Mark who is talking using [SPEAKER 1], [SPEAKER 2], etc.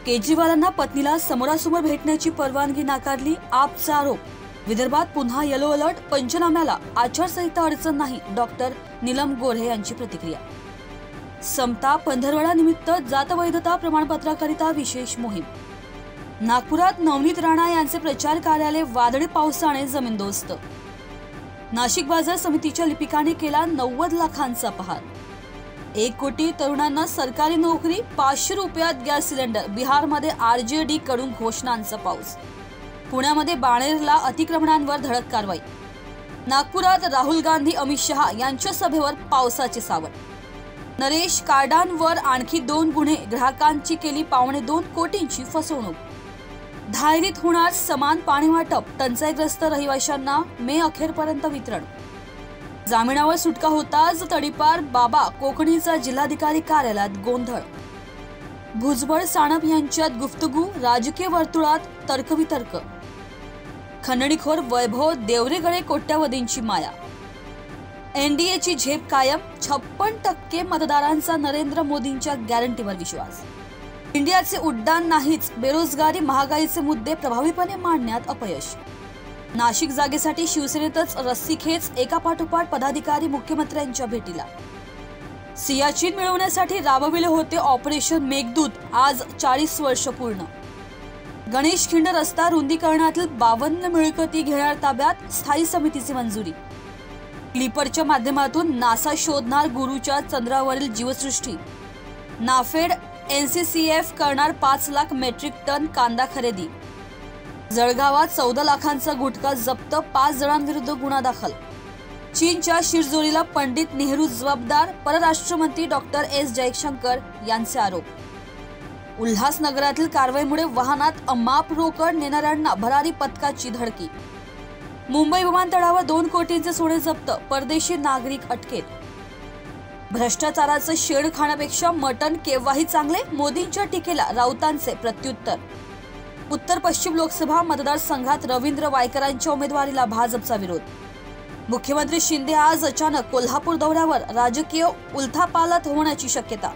[SPEAKER 1] केजरीवालांना पत्नीला समोरासमोर भेटण्याची परवानगी नाकारली, आपचा आरोप। विदर्भात पुन्हा येलो अलर्ट, पंचनाम्याला आचारसंहिता अडचण नाही, डॉक्टर नीलम गोऱ्हे यांची प्रतिक्रिया। समता पंधरवडा निमित्त जात वैधता प्रमाणपत्राकरिता विशेष मोहीम। नागपुरात नवनीत राणा यांचे प्रचार कार्यालय वादळी पावसाने जमीनदोस्त। नाशिक बाजार समितीच्या लिपिकाने केला 90 लाखांचा अपहार। 1 कोटी तरुणांना सरकारी नोकरी, 500 रुपयात गॅस सिलेंडर। बिहारमध्ये आरजेडी कडून घोषणांचा पाऊस। पुण्यामध्ये बाणेरला अतिक्रमणांवर धडक कारवाई। नागपुरात राहुल गांधी अमित शहा यांच्या सभेवर पावसाचे सावट। नरेश कार्डांवर आणखी 2 गुन्हे, ग्राहकांची केली 2.25 कोटींची फसवणूक। धायरीत होणार समान पाणी वाटप, टंचाईग्रस्त रहिवाशांना मे अखेरपर्यंत वितरण। जामिनावर सुटका होताच तडीपार बाबा कोकणीचा जिल्हाधिकारी कार्यालयात गोंधळ। भुजबळ सानप यांच्यात गुफ्तगू, राजकीय वर्तुळात तर्कवितर्क। खंडणीखोर वैभव देवरेकडे कोट्यावधींची माया। एनडीएची झेप कायम, 56% मतदारांचा नरेंद्र मोदींच्या गॅरंटीवर विश्वास। इंडियाचे उड्डाण नाहीच, बेरोजगारी महागाईचे मुद्दे प्रभावीपणे मांडण्यात अपयश। नाशिक जागेसाठी शिवसेनेतच रस्सीखेच, एकापाठोपाठ पदाधिकारी मुख्यमंत्र्यांच्या भेटीला। सियाचीन मिळवण्यासाठी राबविले होते ऑपरेशन मेघदूत, आज 40 वर्ष पूर्ण। गणेश खिंड रस्ता रुंदीकरणातील 52 मिळकती घेणार ताब्यात, स्थायी समितीची मंजुरी। क्लिपरच्या माध्यमातून नासा शोधणार गुरूच्या चंद्रावरील जीवसृष्टी। नाफेड एनसीसीएफ करणार 5 लाख मेट्रिक टन कांदा खरेदी। जळगावात 14 लाखांचा गुटखा जप्त, 5 जणांविरुद्ध गुन्हा दाखल। चीनच्या शिरजोरीला पंडित नेहरू जबाबदार, परराष्ट्र मंत्री डॉक्टर एस जयशंकर यांचे आरोप। उल्हासनगरातील कारवाईमुळे वाहनात अमाप रोकड नेणाऱ्यांना भरारी पथकाची धडकी। मुंबई विमानतळावर 2 कोटींचे सोने जप्त, परदेशी नागरिक अटकेत। भ्रष्टाचाराचं शेड खाण्यापेक्षा मटण केव्हाही चांगले, मोदींच्या टीकेला राऊतांचे प्रत्युत्तर। उत्तर पश्चिम लोकसभा मतदारसंघात रवींद्र वायकरांच्या उमेदवारीला भाजपचा विरोध। मुख्यमंत्री शिंदे आज अचानक कोल्हापूर दौऱ्यावर, राजकीय उलथापालथ होण्याची शक्यता।